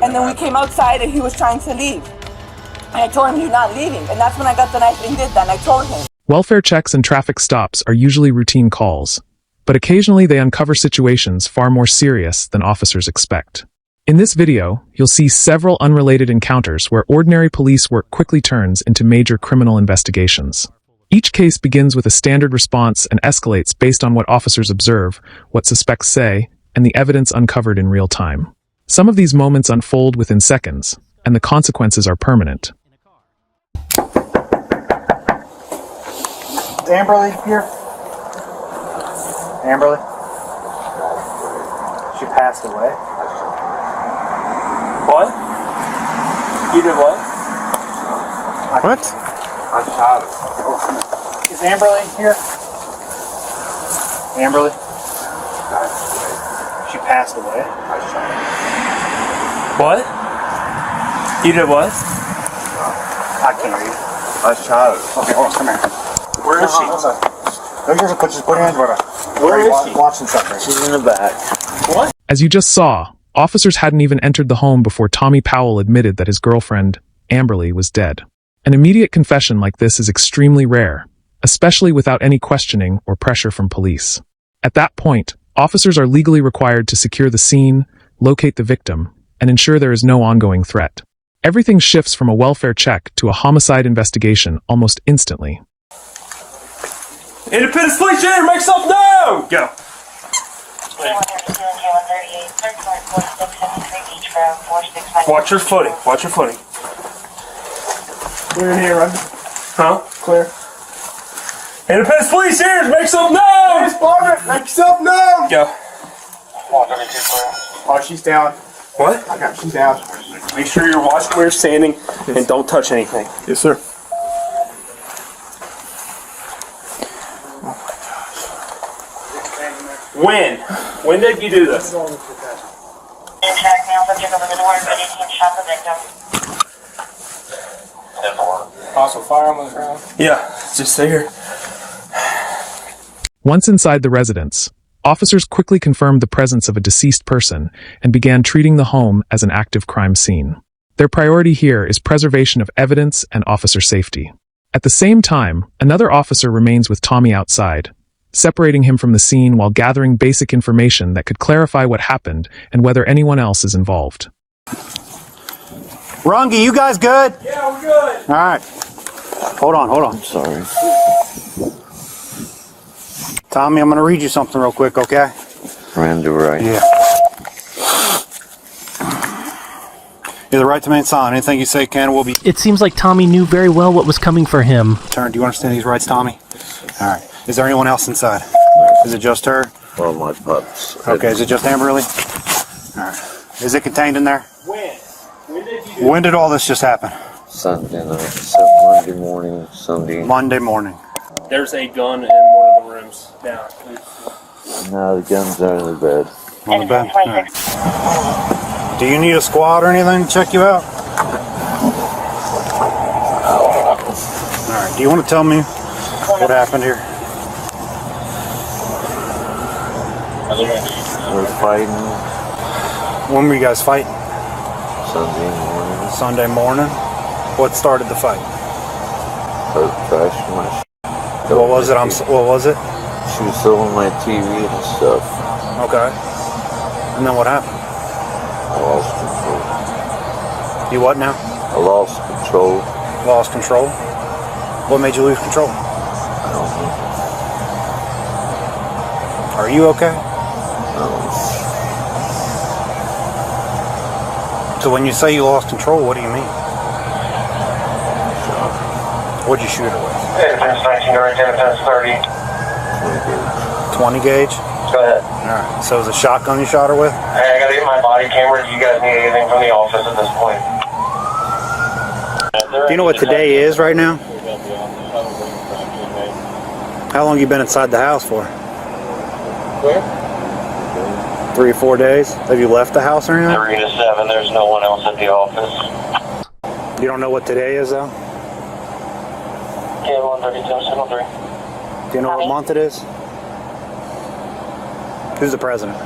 And then we came outside and he was trying to leave. And I told him, you're not leaving. And that's when I got the knife and did that. And I told him. Welfare checks and traffic stops are usually routine calls, but occasionally they uncover situations far more serious than officers expect. In this video, you'll see several unrelated encounters where ordinary police work quickly turns into major criminal investigations. Each case begins with a standard response and escalates based on what officers observe, what suspects say, and the evidence uncovered in real time. Some of these moments unfold within seconds, and the consequences are permanent. Amberly here? Amberly? She passed away. What? You did what? What? I shot her. Is Amberly here? Amberly? She passed away. I shot her. What? You did what? I can't read. I shot her. Okay, hold on, come here. Where is she? Just put her hands where Where is she? Watching something. She's in the back. What? As you just saw, officers hadn't even entered the home before Tommy Powell admitted that his girlfriend, Amberly, was dead. An immediate confession like this is extremely rare, especially without any questioning or pressure from police. At that point, officers are legally required to secure the scene, locate the victim, and ensure there is no ongoing threat. Everything shifts from a welfare check to a homicide investigation almost instantly. Independent police here, make something known! Go. Watch your footing. Watch your footing. Clear in here, right? Huh? Clear. Independent police here, make something known! Make something known! Go. Oh, she's down. What? I got she's down. Make sure you're watching where you're standing and don't touch anything. Yes, sir. When? When did you do this? Intact male subject over the door, ready to shot the victim. Also, firearm on the ground. Yeah, just stay here. Once inside the residence, officers quickly confirmed the presence of a deceased person and began treating the home as an active crime scene. Their priority here is preservation of evidence and officer safety. At the same time, another officer remains with Tommy outside, separating him from the scene while gathering basic information that could clarify what happened and whether anyone else is involved. Rungy, you guys good? Yeah, we're good. All right. Hold on. Sorry. Tommy, I'm going to read you something real quick, okay? Ran to right. Yeah. You're the right to remain silent. Anything you say can will be It seems like Tommy knew very well what was coming for him. turned. Do you understand these rights, Tommy? All right. Is there anyone else inside? Is it just her? Well, my pups. Okay, is it just Amberly? All right. Is it contained in there? When? When did you do When did all this just happen? Sunday night, so Monday morning, Sunday. Monday morning. There's a gun in one of the rooms down. No, the gun's under the bed. On the bed? All right. Do you need a squad or anything to check you out? All right. Do you want to tell me what happened here? We're fighting When were you guys fighting? Sunday morning. Sunday morning. What started the fight? Both crashed my What was it? What was it? She was selling my TV and stuff. Okay. And then what happened? I lost control. You what now? I lost control. Lost control? What made you lose control? I don't know. Are you okay? No. So when you say you lost control, what do you mean? What'd you shoot her with? Independence 19 to Independence 30. 20 gauge? Go ahead. Alright. So it was a shotgun you shot her with? Hey, I gotta get my body camera. Do you guys need anything from the office at this point? Do you know what today is right now? How long you been inside the house for? Where? 3 or 4 days? Have you left the house or anything? 3 to 7. There's no one else at the office. You don't know what today is though? Okay, 132, signal 3. Do you know what month it is? Who's the president?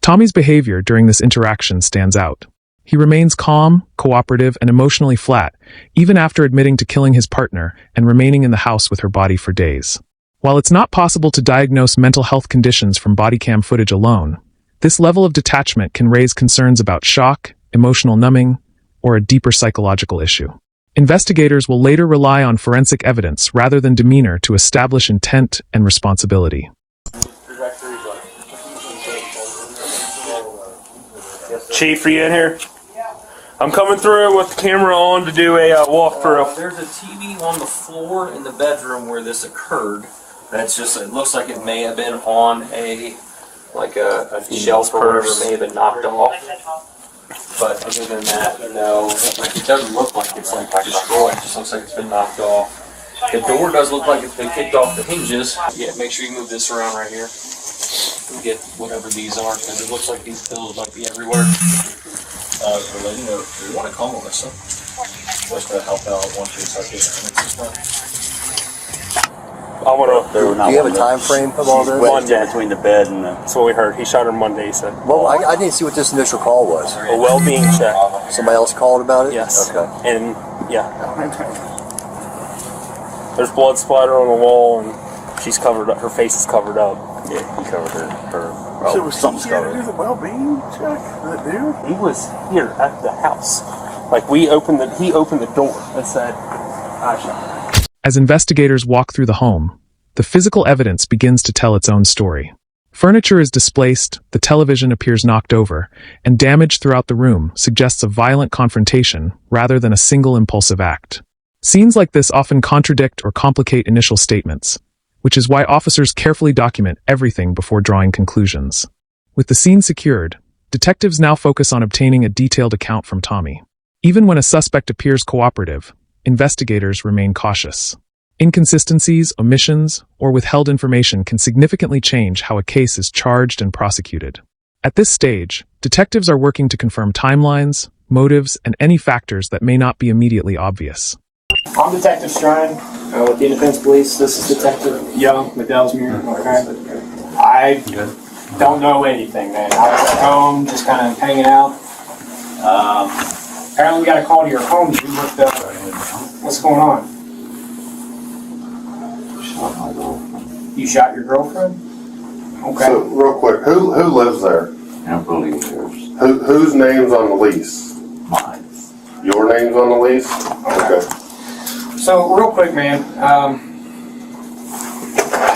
Tommy's behavior during this interaction stands out. He remains calm, cooperative, and emotionally flat, even after admitting to killing his partner and remaining in the house with her body for days. While it's not possible to diagnose mental health conditions from bodycam footage alone, this level of detachment can raise concerns about shock, emotional numbing, or a deeper psychological issue. Investigators will later rely on forensic evidence rather than demeanor to establish intent and responsibility. Chief, are you in here? I'm coming through with the camera on to do a walkthrough. There's a TV on the floor in the bedroom where this occurred. That's just, it looks like it may have been on a shelf or whatever, may have been knocked off. But other than that, no, like it doesn't look like it's like destroyed. It just looks like it's been knocked off. The door does look like it's been kicked off the hinges. Yeah, make sure you move this around right here. And get whatever these are, because it looks like these pills might be everywhere. Related to, we want to call Melissa. Just to help out once you start getting stuff. I want to. Do you have a time frame of all this? Monday. Between the bed and the... That's what we heard. He shot her Monday, he said. Well, I didn't see what this initial call was. A well-being check. Somebody else called about it? Yes. Okay. And, yeah. There's blood splatter on the wall, and she's covered up. Her face is covered up. Yeah, he covered her. So was something's covered. a well-being check, that dude? He was here at the house. Like, he opened the door and said, I shot her. As investigators walk through the home, the physical evidence begins to tell its own story. Furniture is displaced, the television appears knocked over, and damage throughout the room suggests a violent confrontation rather than a single impulsive act. Scenes like this often contradict or complicate initial statements, which is why officers carefully document everything before drawing conclusions. With the scene secured, detectives now focus on obtaining a detailed account from Tommy. Even when a suspect appears cooperative, investigators remain cautious. Inconsistencies, omissions, or withheld information can significantly change how a case is charged and prosecuted. At this stage, detectives are working to confirm timelines, motives, and any factors that may not be immediately obvious. I'm Detective Strine with the Independence Police. This is Detective Young, McDellsmere. Okay. I don't know anything, man. I was at home, just kind of hanging out. Apparently, we got a call to your home. You looked up. What's going on? Shot my girlfriend. You shot your girlfriend? Okay. So, real quick, who lives there? Amberly Harris. Whose name's on the lease? Mine. Your name's on the lease? Okay. So, real quick, man.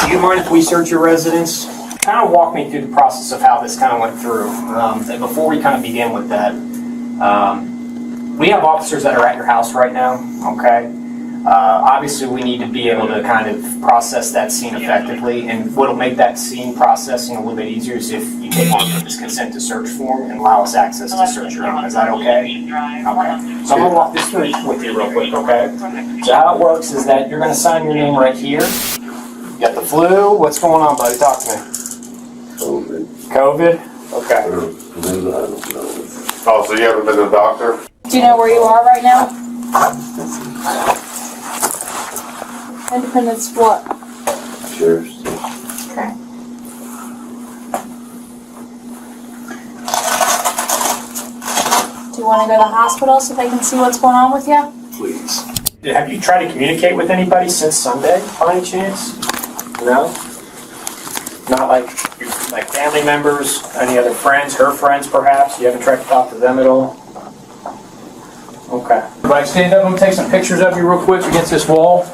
Do you mind if we search your residence? Kind of walk me through the process of how this kind of went through. And before we kind of begin with that, we have officers that are at your house right now, okay? Obviously, we need to be able to kind of process that scene effectively, and what'll make that scene processing a little bit easier is if you take on this consent to search form and allow us access to search your home. Is that okay? Okay. So I'm gonna walk this through with you real quick, okay? So how it works is that you're gonna sign your name right here. You got the flu. What's going on, buddy? Talk to me. COVID. COVID? Okay. Oh, so you haven't been to the doctor? Do you know where you are right now? Independence what? Sheriff's. Okay. Do you want to go to the hospital so they can see what's going on with you? Please. Have you tried to communicate with anybody since Sunday, by any chance? No? Not like family members, any other friends, her friends perhaps? You haven't tried to talk to them at all? Okay. Everybody stand up. I'm going to take some pictures of you real quick against this wall.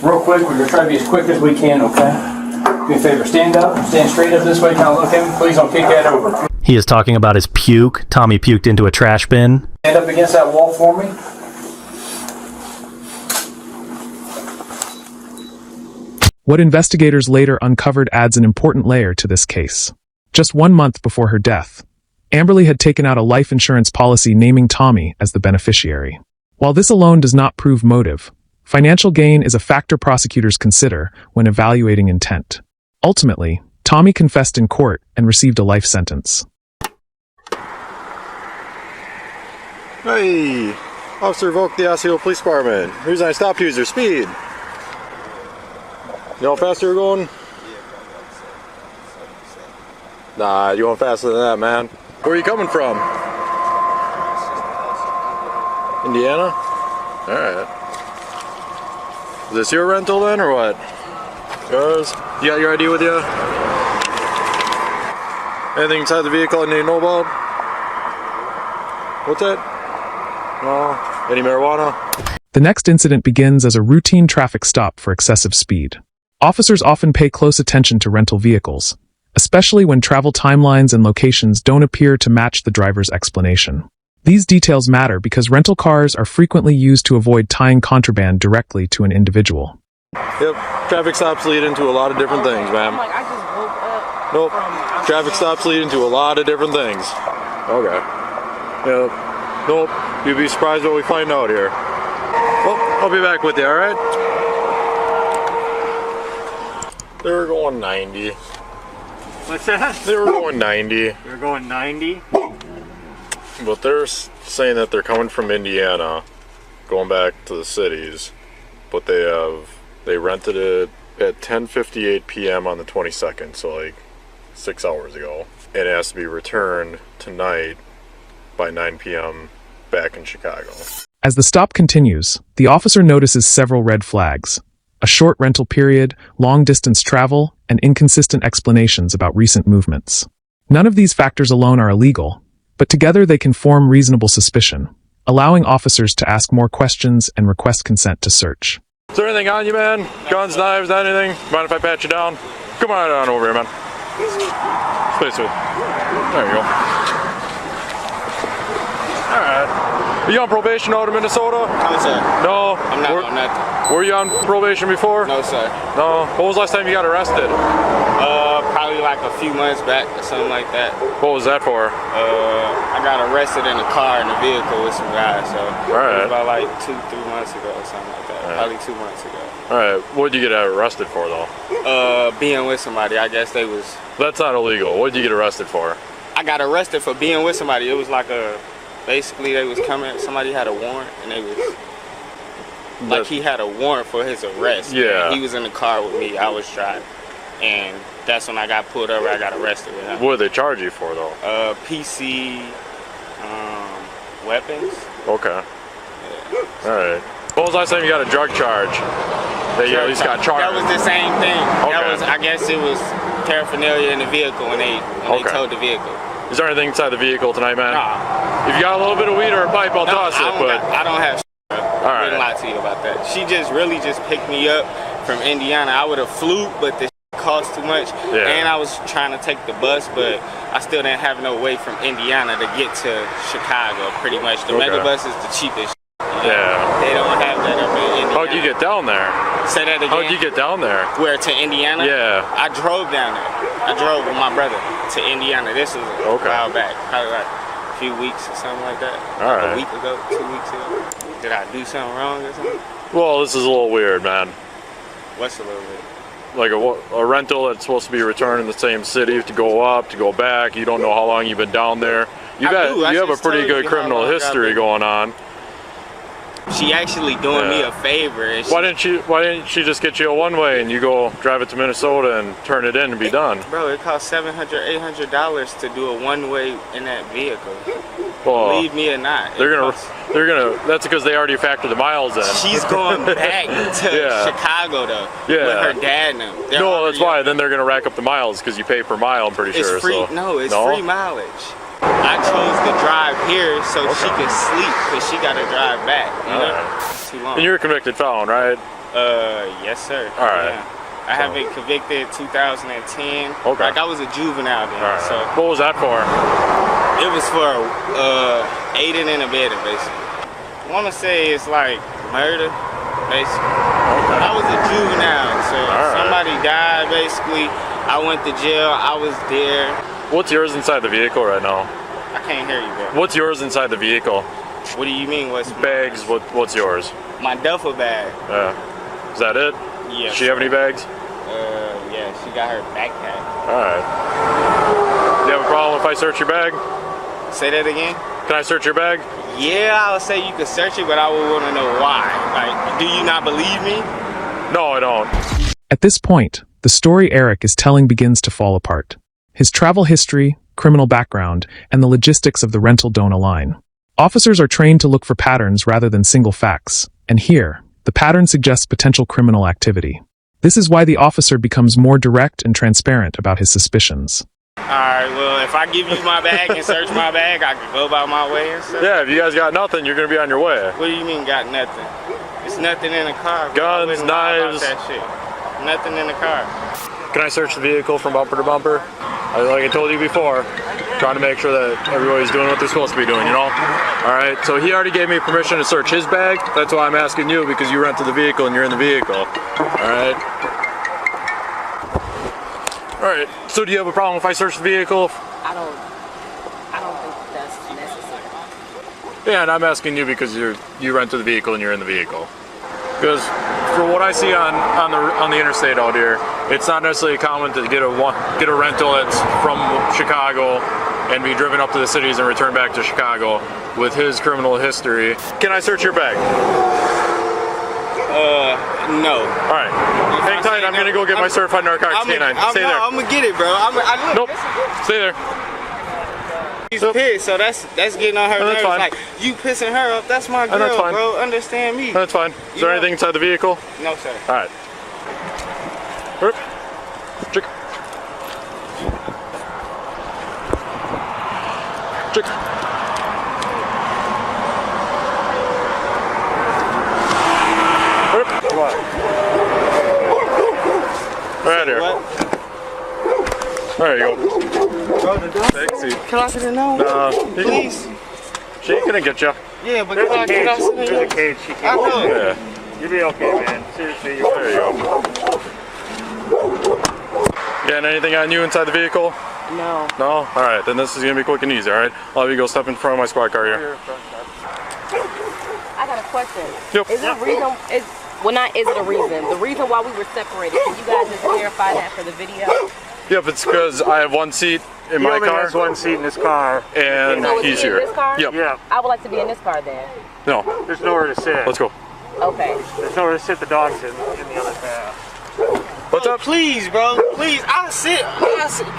Real quick, we're going to try to be as quick as we can, okay? Do me a favor, stand up, stand straight up this way, kind of look at me. Please don't kick that over. He is talking about his puke. Tommy puked into a trash bin. Stand up against that wall for me. What investigators later uncovered adds an important layer to this case. Just 1 month before her death, Amberly had taken out a life insurance policy naming Tommy as the beneficiary. While this alone does not prove motive, financial gain is a factor prosecutors consider when evaluating intent. Ultimately, Tommy confessed in court and received a life sentence. Hey, Officer Volk, the Osceola Police Department. Reason I stopped you is your speed. You know how fast you were going? Nah, you went faster than that, man. Where are you coming from? Indiana? Alright. Is this your rental then, or what? Yours? You got your ID with you? Anything inside the vehicle I need to know about? What's that? No. Any marijuana? The next incident begins as a routine traffic stop for excessive speed. Officers often pay close attention to rental vehicles, especially when travel timelines and locations don't appear to match the driver's explanation. These details matter because rental cars are frequently used to avoid tying contraband directly to an individual. Yep. Traffic stops lead into a lot of different things, ma'am. Nope. Traffic stops lead into a lot of different things. Okay. Yep. Nope. You'd be surprised what we find out here. Well, I'll be back with you, alright? They were going 90. What's that? They were going 90. You're going 90? But they're saying that they're coming from Indiana, going back to the cities. But they rented it at 10:58 p.m. on the 22nd, so like 6 hours ago. And it has to be returned tonight by 9 p.m. back in Chicago. As the stop continues, the officer notices several red flags: a short rental period, long-distance travel, and inconsistent explanations about recent movements. None of these factors alone are illegal, but together they can form reasonable suspicion, allowing officers to ask more questions and request consent to search. Is there anything on you, man? Guns, knives, anything? Mind if I pat you down? Come on over here, man. Stay sweet. There you go. Alright. Are you on probation out of Minnesota? No, sir. No? I'm not on that. Were you on probation before? No, sir. No? When was the last time you got arrested? Probably like a few months back or something like that. What was that for? I got arrested in a car in a vehicle with some guys, so Alright. it was about like 2-3 months ago or something like that. Right. Probably 2 months ago. Alright, what did you get arrested for though? Being with somebody, I guess they was... That's not illegal. What did you get arrested for? I got arrested for being with somebody. It was like basically they was coming, somebody had a warrant and they was... Like he had a warrant for his arrest. Yeah. He was in the car with me, I was driving. And that's when I got pulled over, I got arrested with him. What did they charge you for though? PC, weapons. Okay. Yeah. Alright. When was the last time you got a drug charge? That you at least got charged? That was the same thing. Okay. That was, I guess it was paraphernalia in the vehicle when they towed the vehicle. Is there anything inside the vehicle tonight, man? Nah. If you got a little bit of weed or a pipe, I'll toss it, but... I don't have Alright. I wouldn't lie to you about that. She just really picked me up from Indiana. I would have flew, but the cost too much. Yeah. And I was trying to take the bus, but I still didn't have no way from Indiana to get to Chicago, pretty much. The megabus is the cheapest. Yeah. They don't have that up in Indiana. How'd you get down there? Say that again. How'd you get down there? Where, to Indiana? Yeah. I drove down there. I drove with my brother to Indiana. This was a while back, probably like a few weeks or something like that. Alright. A week ago, 2 weeks ago. Did I do something wrong or something? Well, this is a little weird, man. What's a little bit? Like a rental that's supposed to be returned in the same city, to go up, to go back. You don't know how long you've been down there. You have a pretty good criminal history going on. She actually doing me a favor. And why didn't she just get you a one-way and you go drive it to Minnesota and turn it in and be done? Bro, it costs $700, $800 to do a one-way in that vehicle. Well, believe me or not. That's because they already factored the miles in. She's going back to Chicago though. Yeah. With her dad and them. No, that's why. Then they're gonna rack up the miles because you pay per mile. I'm pretty sure. It's free. So. No, it's free mileage. I chose to drive here so she could sleep because she got to drive back. You know? Too long. And you're a convicted felon, right? Yes, sir. All right. Yeah. I have been convicted 2010. Okay. Like I was a juvenile then. All right. So what was that for? It was for aiding and abetting, basically. I want to say it's like murder, basically. Okay. I was a juvenile, so somebody died, basically. I went to jail. I was there. What's yours inside the vehicle right now? I can't hear you, bro. What's yours inside the vehicle? What do you mean? What's bags? What's yours? My duffel bag. Yeah. Is that it? Yeah. Does she have any bags? Yeah. She got her backpack. All right. Do you have a problem if I search your bag? Say that again. Can I search your bag? Yeah, I would say you could search it, but I would want to know why. Like, do you not believe me? No, I don't. At this point, the story Eric is telling begins to fall apart. His travel history, criminal background, and the logistics of the rental don't align. Officers are trained to look for patterns rather than single facts, and here, the pattern suggests potential criminal activity. This is why the officer becomes more direct and transparent about his suspicions. Alright, well, if I give you my bag and search my bag, I can go about my way and stuff? Yeah, if you guys got nothing, you're gonna be on your way. What do you mean got nothing? There's nothing in the car. Guns, I wouldn't lie about knives. that shit. Nothing in the car. Can I search the vehicle from bumper to bumper? Like I told you before, trying to make sure that everybody's doing what they're supposed to be doing, you know? Alright, so he already gave me permission to search his bag. That's why I'm asking you, because you rented the vehicle and you're in the vehicle. Alright? Alright, so do you have a problem if I search the vehicle? I don't think that's necessary. Yeah, and I'm asking you because you rented the vehicle and you're in the vehicle. Because for what I see on the interstate out here, it's not necessarily common to get a rental that's from Chicago and be driven up to the cities and return back to Chicago with his criminal history. Can I search your bag? No. All right. Hang tight. I'm gonna go get my certified narcotics canine. Stay there. I'm gonna get it, bro. Nope. Stay there. He's pissed, so that's getting on her nerves. Fine. Like, you pissing her up, that's my girl, that's fine. bro. Understand me. That's fine. Is there anything inside the vehicle? No, sir. All right. Chick. Chick. Come on. Right here. There you go. Take a seat. Can I sit in now? No. Please? She ain't gonna get you. Yeah, but can I sit in There's a cage. She I can't. know. Yeah. You'll be okay, man. Seriously, you're There you go. Getting anything on you inside the vehicle? No. No? Alright, then this is gonna be quick and easy, alright? I'll have you go step in front of my squad car here. I got a question. Yep. Is it a reason? Well, not is it a reason. The reason why we were separated. Can you guys just clarify that for the video? Yep, it's because I have one seat in my car. He has one seat in his car. And So is he's he in here. this car? Yep. Yeah. I would like to be in this car then. No. There's nowhere to sit. Let's go. Okay. There's nowhere to sit the dogs in the other car. What's up? Please, bro. Please. I'll sit.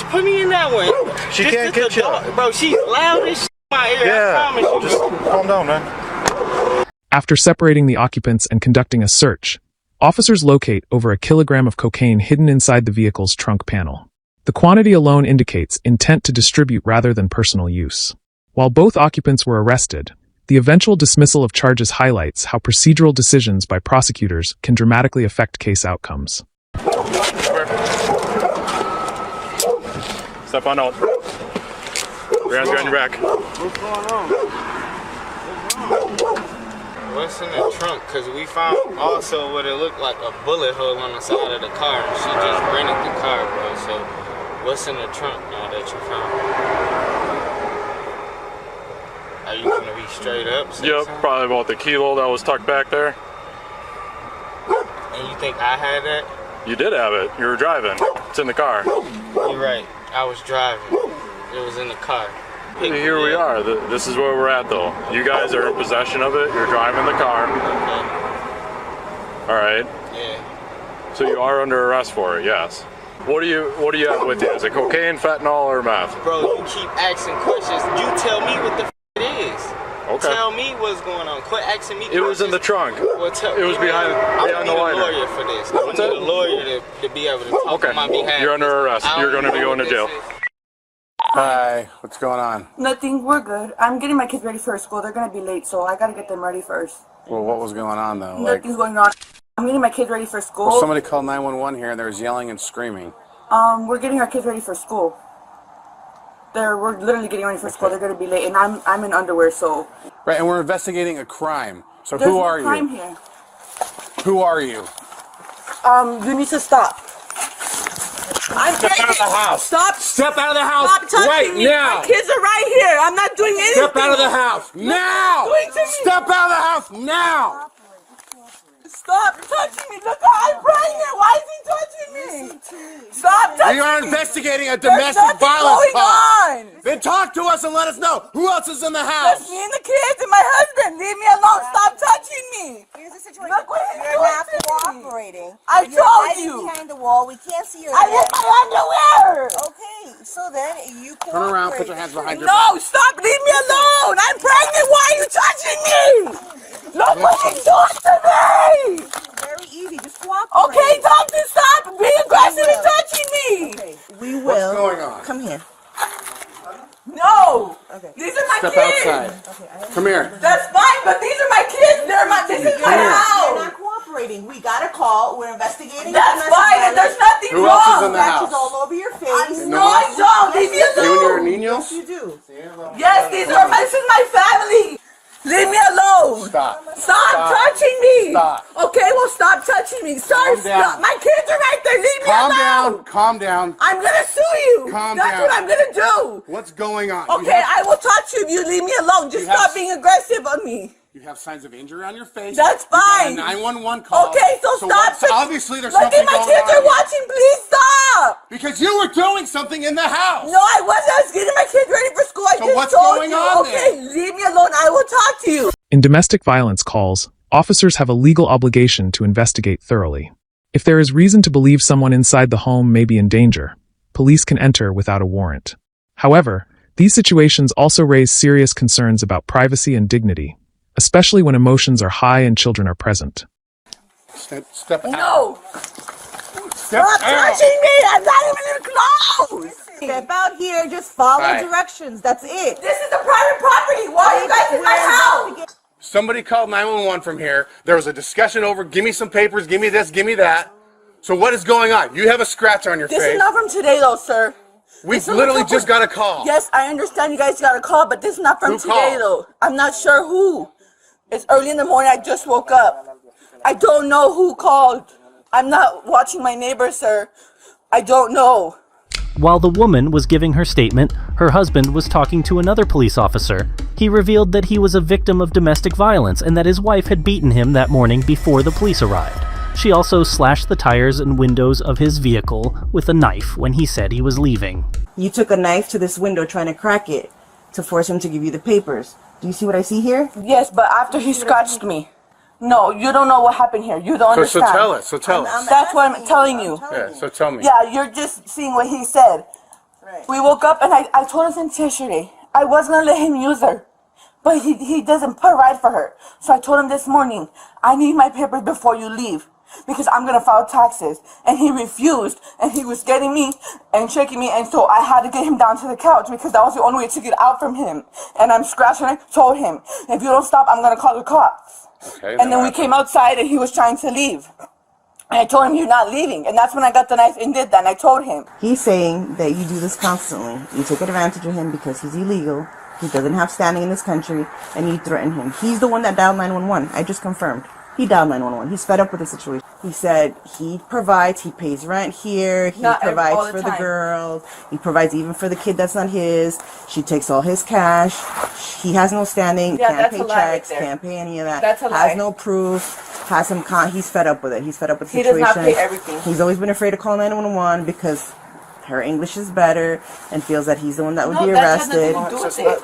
Put me in that one. She can't get you. Bro, she's loud as shit in my ear. Yeah. I promise you. Just calm down, man. After separating the occupants and conducting a search, officers locate over 1 kilogram of cocaine hidden inside the vehicle's trunk panel. The quantity alone indicates intent to distribute rather than personal use. While both occupants were arrested, the eventual dismissal of charges highlights how procedural decisions by prosecutors can dramatically affect case outcomes. Step on out. Your hands behind your back. What's going on? What's in the trunk? Because we found also what it looked like a bullet hole on the side of the car. She just rented the car, bro. So what's in the trunk now that you found? Are you going to be straight up? Yep, probably about the kilo that was tucked back there. And you think I had that? You did have it. You were driving. It's in the car. You're right. I was driving. It was in the car. Here we are. This is where we're at, though. You guys are in possession of it. You're driving the car. Okay. All right. Yeah. So you are under arrest for it. Yes. What do you have with you? Is it cocaine, fentanyl, or meth? Bro, you keep asking questions. You tell me what the it is. Okay. Tell me what's going on. Quit asking me questions. It was in the trunk. Well, it was behind the lighter. I need a lawyer for this. I need a lawyer to be able to talk on my behalf. You're under arrest. You're going to be going to jail. Hi, what's going on? Nothing, we're good. I'm getting my kids ready for school. They're gonna be late, so I gotta get them ready first. Well, what was going on though? Nothing's going on. I'm getting my kids ready for school. Well, somebody called 911 here and there was yelling and screaming. We're getting our kids ready for school. We're literally getting ready for school. They're gonna be late, and I'm in underwear, so. Right, and we're investigating a crime. So There's who no are crime you? Here. Who are you? You need to stop. Step out of the house. Stop. Step out of the house. Stop touching right me. now. My kids are right here. I'm not doing anything. Step out of the house now. Stop doing to me. Step out of the house now. Stop touching me. Look, I'm pregnant. Why is he touching me? Stop touching me. We are investigating a There's domestic nothing violence going call. on. Then talk to us and let us know. Who else is in the house? Just me and the kids and my husband. Leave me alone. Stop touching me. Here's the situation. Look what he's You're doing not to me. cooperating. I You're told hiding you. behind the wall. We can't see your I hid my underwear. Okay, so then you cooperate. Turn around, put your hands behind your No, stop. Leave me alone. I'm pregnant. Why are you touching me? Look what he's doing to me. Very easy. Just cooperate. Okay, doctor, stop. Be aggressive and touching me. Okay, we will. What's going on? Come here. No. Okay. These are my Step kids. outside. Come here. That's fine, but these are my kids. This is my You're house. not cooperating. We got a call. We're investigating. That's fine, and there's nothing Who wrong. else is in the Scratches house? all over your face. No, I don't. Leave me You and your alone. niños? Yes, you do. Yes, this is my family. Leave me alone. Stop. Stop touching me. Stop. Okay, well, stop touching me. Sir, Calm down. stop. My kids are right there. Leave me Calm alone. down. Calm down. I'm gonna sue you. Calm That's down. what I'm gonna do. What's going on? Okay, I will touch you if you leave me alone. Just You have- stop being aggressive on me. You have signs of injury on your face. That's You got a fine. 911 call. Okay, so stop. what's- obviously, there's Look something at my going kids on. are watching. Please stop. Because you were doing something in the house. No, I wasn't. I was getting my kids ready for school. I So just what's told going you. on Okay, leave me alone. I will talk to you. In domestic violence calls, officers have a legal obligation to investigate thoroughly. If there is reason to believe someone inside the home may be in danger, police can enter without a warrant. However, these situations also raise serious concerns about privacy and dignity, especially when emotions are high and children are present. Step out. No. Step Stop out. touching me. I'm not even in clothes. Step out here. Just follow Hi. directions. That's it. This is a private property. Why are you guys in my house? Somebody called 911 from here. There was a discussion over, give me some papers, give me this, give me that. So what is going on? You have a scratch on your This face. is not from today, though, sir. We This is literally from- just got a call. Yes, I understand you guys got a call, but this is not from Who today, called? though. I'm not sure who. It's early in the morning. I just woke up. I don't know who called. I'm not watching my neighbors, sir. I don't know. While the woman was giving her statement, her husband was talking to another police officer. He revealed that he was a victim of domestic violence and that his wife had beaten him that morning before the police arrived. She also slashed the tires and windows of his vehicle with a knife when he said he was leaving. You took a knife to this window trying to crack it to force him to give you the papers. Do you see what I see here? Yes, but after he scratched me. No, you don't know what happened here. You don't So understand. tell us. So tell us. That's what I'm telling you. Yeah, so tell me. Yeah, you're just seeing what he said. We woke up and I told him since yesterday, I was going to let him use her. But he doesn't provide for her. So I told him this morning, I need my papers before you leave. Because I'm going to file taxes. And he refused. And he was getting me and shaking me. And so I had to get him down to the couch because that was the only way to get out from him. And I'm scratching it, told him, if you don't stop, I'm going to call the cops. Okay, And then we came outside and he was trying to leave. And I told him, you're not leaving. And that's when I got the knife and did that. And I told him. He's saying that you do this constantly. You take advantage of him because he's illegal. He doesn't have standing in this country. And you threaten him. He's the one that dialed 911. I just confirmed. He dialed 911. He's fed up with the situation. He said he provides, he pays rent here, he Not all provides the for the time. girl, he provides even for the kid that's not his. She takes all his cash. He has no standing, Yeah, can't that's pay a lie right checks, there. can't pay any of that. That's a lie. Has no proof, has him he's fed up with it. He's fed up with the He does situation. not pay everything. He's always been afraid to call 911 because her English is better and feels that he's the one that would be arrested.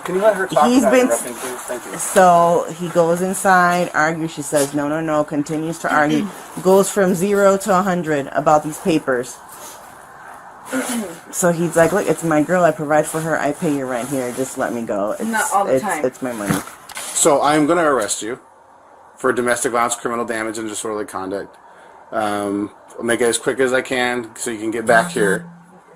Can you let her talk He's without been interrupting, please? Thank you. So he goes inside, argues. She says no, continues to argue, goes from 0 to 100 about these papers. So he's like, look, it's my girl, I provide for her, I pay your rent here, just let me go. Not all the time. It's my money. So I'm going to arrest you for domestic violence, criminal damage, and disorderly conduct. I'll make it as quick as I can so you can get back here.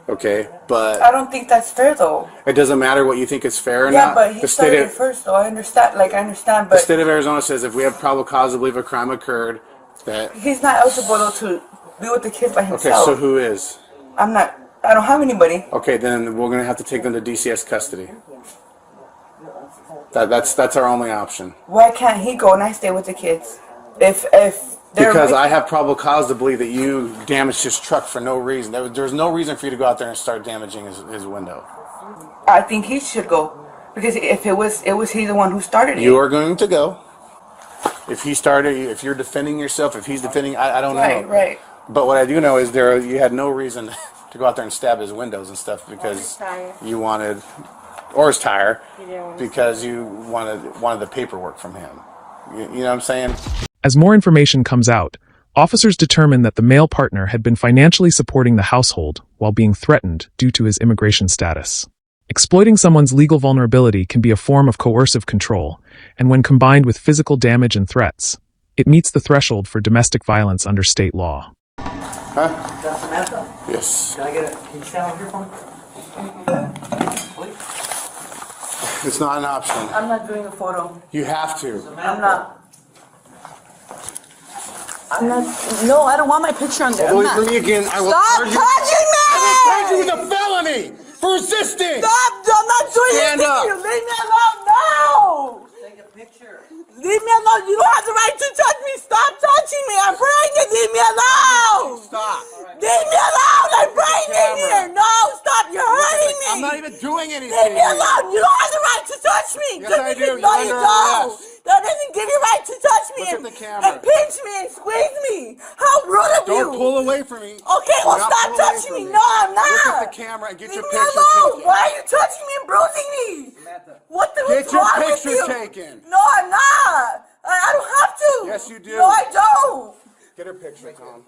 Okay, but I don't think that's fair, though. it doesn't matter what you think is fair or Yeah, not. but he started it first, though. I understand, the but state of Arizona says if we have probable cause to believe a crime occurred, that he's not eligible, though, to be with the kids by okay. himself. So who is? I don't have anybody. Okay, then we're gonna have to take them to DCS custody. That's our only option. Why can't he go and I stay with the kids? If they're Because with- I have probable cause to believe that you damaged his truck for no reason. There's no reason for you to go out there and start damaging his window. I think he should go because if it was he the one who started it. You are going to go. If you're defending yourself, if he's defending, I don't know. Right. But what I do know is you had no reason to go out there and stab his windows and stuff because you wanted, or his tire, because you wanted the paperwork from him. You know what I'm saying? As more information comes out, officers determined that the male partner had been financially supporting the household while being threatened due to his immigration status. Exploiting someone's legal vulnerability can be a form of coercive control, and when combined with physical damage and threats, it meets the threshold for domestic violence under state law. Huh? Samantha? Yes. Can you stand over here for me? It's not an option. I'm not doing a photo. You have to. I'm not. No, I don't want my picture on there. Don't for me again. I will Stop charge you. touching me! I will charge you with a felony for resisting. Stop! I'm not doing Stand anything up. to you. Leave me alone. No! Take a picture. Leave me alone. You don't have the right to touch me. Stop touching me. I'm pregnant. Leave me alone. Stop. Leave me alone. I'm pregnant here. No, stop. You're hurting me. I'm not even doing anything. Leave me alone. You don't have the right to touch me. Yes, I do. No, You're you under don't. arrest. That doesn't give you right to touch me Look and, at the camera. and pinch me and squeeze me. How rude of you. Don't pull away from me. Okay, well, Do not stop pull away touching from me. No, I'm not. Look at the camera and get Leave your me picture alone. taken. Why are you touching me and bruising me? What the Get what's your wrong with picture you? taken. No, I'm not. I don't have to. Yes, you do. No, I don't. Get her picture, Tom.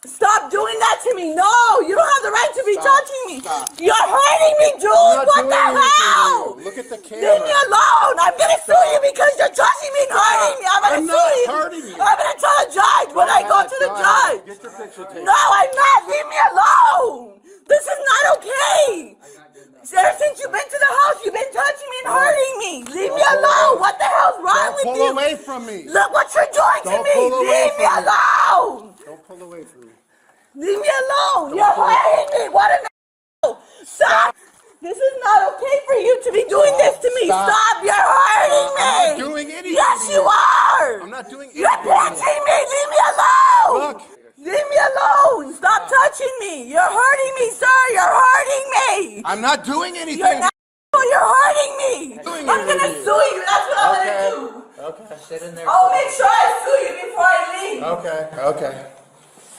Stop doing that to me. No, you don't have the right to be touching me. Stop. You're hurting me, dude. I'm not What the doing anything to hell? you. Look at the camera. Leave me alone. I'm going to sue you because you're touching me and hurting me. I'm going I'm to not sue you. hurting you. I'm going to tell the judge when I go to the judge. Get your picture taken. No, I'm not. Leave me alone. This is not okay. Ever since you've been to the house, you've been touching me and hurting me. Leave me alone. What the hell's wrong with you? Don't pull away from me. Look what you're doing to Don't me. pull away Leave me from me. alone. Don't pull away from me. Leave me alone. You're hurting me. What an asshole. Stop. This is not okay for you to be doing this to me. Stop. You're hurting me. I'm not doing anything. Yes, you are. I'm not doing anything. You're pinching me. Leave me alone. Look. Leave me alone. Stop touching me. You're hurting me, sir. You're hurting me. I'm not doing anything. You're not. You're hurting me. Doing I'm going to anything. sue you. That's what I'm going to do. Okay. Sit in there. I'll make sure I sue you before I leave. Okay.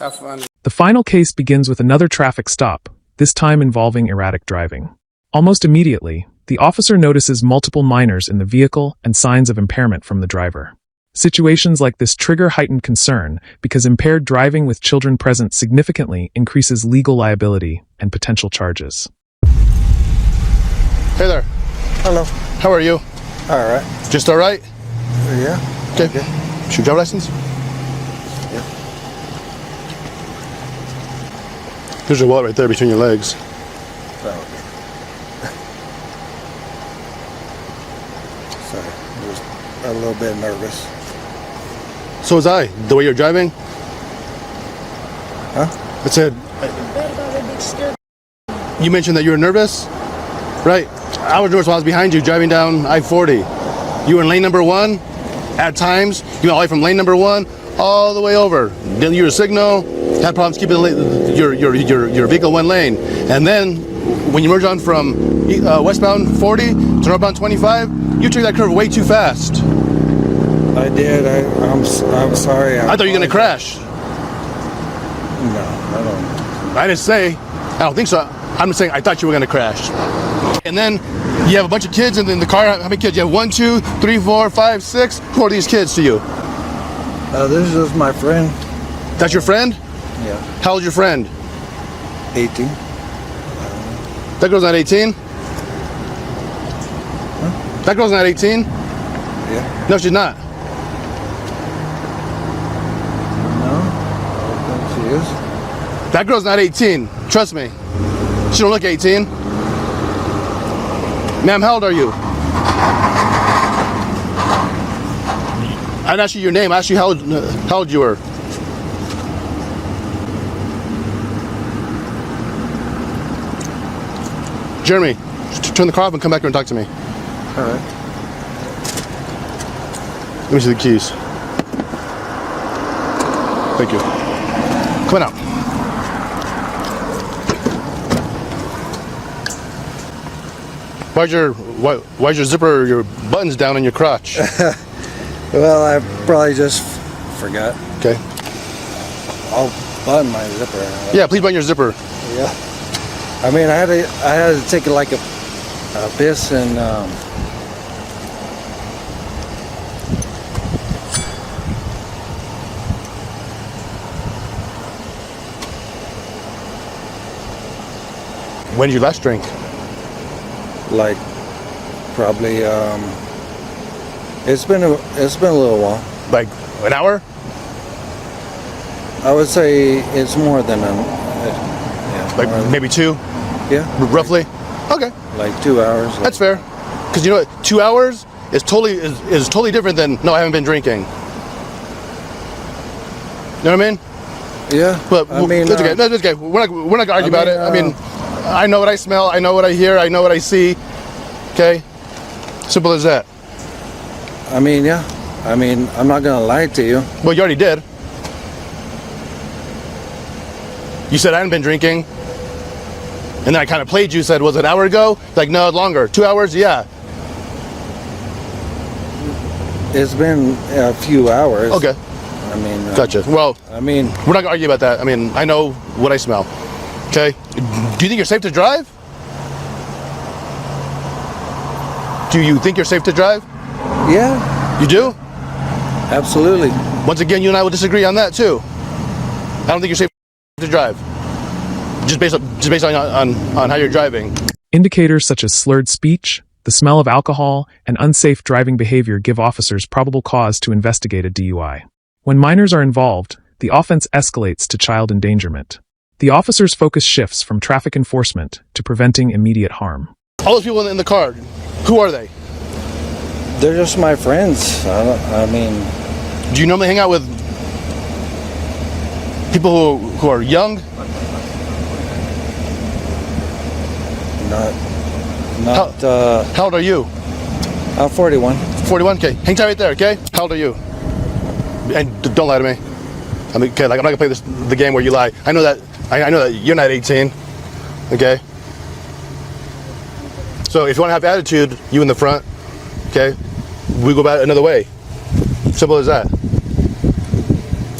Have fun. The final case begins with another traffic stop, this time involving erratic driving. Almost immediately, the officer notices multiple minors in the vehicle and signs of impairment from the driver. Situations like this trigger heightened concern because impaired driving with children present significantly increases legal liability and potential charges. Hey there. Hello. How are you? All right. Just all right? Yeah. Okay. Is your driver's license? Yeah. Here's your wallet right there between your legs. Oh, sorry. I'm just a little bit nervous. So was I. The way you're driving? Huh? I said, you mentioned that you were nervous? Right. I was nervous while I was behind you driving down I-40. You were in lane number 1. At times, you went all the way from lane number 1 all the way over. Then you were a signal, had problems keeping your vehicle one lane. And then when you merge on from westbound 40 to northbound 25, you took that curve way too fast. I did. I'm sorry. I thought you were going to crash. No, I don't. I didn't say. I don't think so. I'm just saying I thought you were going to crash. And then you have a bunch of kids in the car. How many kids? You have 1, 2, 3, 4, 5, 6. Who are these kids to you? This is just my friend. That's your friend? Yeah. How old's your friend? 18. That girl's not 18? Huh? That girl's not 18? Yeah. No, she's not. No, I don't think she is. That girl's not 18. Trust me. She don't look 18. Ma'am, how old are you? I didn't ask you your name. I asked you how old you were. Jeremy, turn the car off and come back here and talk to me. All right. Let me see the keys. Thank you. Come on out. Why's your zipper, your buttons down on your crotch? Well, I probably just forgot. Okay. I'll button my zipper. Yeah, please button your zipper. Yeah. I mean, I had to take like a piss and When did you last drink? like probably it's been a little while. Like an hour? I would say it's more than like maybe 2? Yeah. Roughly? Okay. Like 2 hours. That's fair. Because you know what? 2 hours is totally different than, no, I haven't been drinking. You know what I mean? Yeah. But I mean, that's okay. That's okay. We're not gonna argue about it. I mean, I know what I smell. I know what I hear. I know what I see. Okay. Simple as that. I mean, yeah. I mean, I'm not gonna lie to you. Well, you already did. You said I hadn't been drinking. And then I kind of played you, said, was it an hour ago? Like, no, longer. 2 hours? Yeah. It's been a few hours. Okay. I mean, Gotcha. Well, I mean, we're not gonna argue about that. I mean, I know what I smell. Okay. Do you think you're safe to drive? Do you think you're safe to drive? Yeah. You do? Absolutely. Once again, you and I will disagree on that too. I don't think you're safe to drive. Just based on how you're driving. Indicators such as slurred speech, the smell of alcohol, and unsafe driving behavior give officers probable cause to investigate a DUI. When minors are involved, the offense escalates to child endangerment. The officer's focus shifts from traffic enforcement to preventing immediate harm. All those people in the car, who are they? They're just my friends. I mean, do you normally hang out with people who are young? How old are you? I'm 41. 41? Okay. Hang tight right there, okay? How old are you? And don't lie to me. I mean, okay, like I'm not gonna play the game where you lie. I know that you're not 18. Okay? So if you wanna have attitude, you in the front, okay? We go about it another way. Simple as that.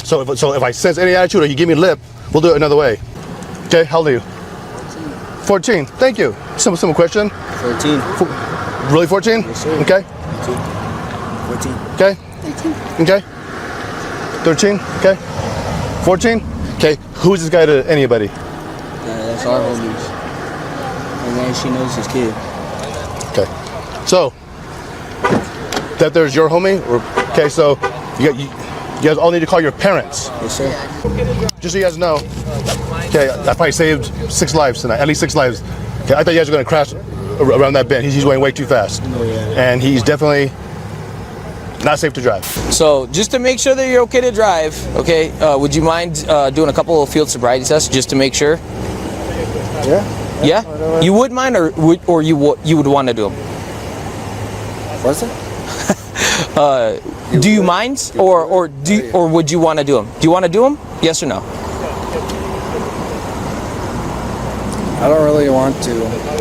So if I sense any attitude or you give me lip, we'll do it another way. Okay, how old are you? 14. Thank you. Simple question. 14. Really 14? Yes, sir. Okay. 14. Okay. 13. Okay. 13. Okay. 14. Okay. Who's this guy to anybody? That's our homies. And then she knows his kid. Okay. So that there's your homie. Okay. So you guys all need to call your parents. Yes, sir. Just so you guys know. Okay, I probably saved 6 lives tonight, at least 6 lives. Okay, I thought you guys were going to crash around that bend. He's going way too fast. Oh, yeah. And he's definitely not safe to drive. So, just to make sure that you're okay to drive, okay, would you mind doing a couple of field sobriety tests just to make sure? Yeah. Yeah? You would mind, or you would want to do them? What's it? Do you mind, or would you want to do them? Do you want to do them? Yes or no? I don't really want to.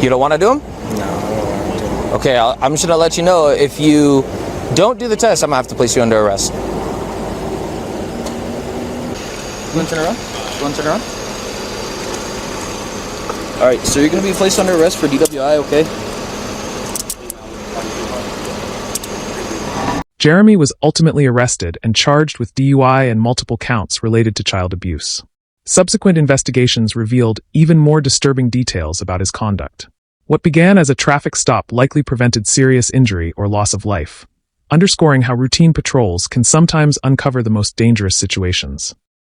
You don't want to do them? No, I don't want to. Okay, I'm just gonna let you know, if you don't do the test, I'm gonna have to place you under arrest. You want to turn around? You want to turn around? Alright, so you're gonna be placed under arrest for DWI, okay? Jeremy was ultimately arrested and charged with DUI and multiple counts related to child abuse. Subsequent investigations revealed even more disturbing details about his conduct. What began as a traffic stop likely prevented serious injury or loss of life, underscoring how routine patrols can sometimes uncover the most dangerous situations.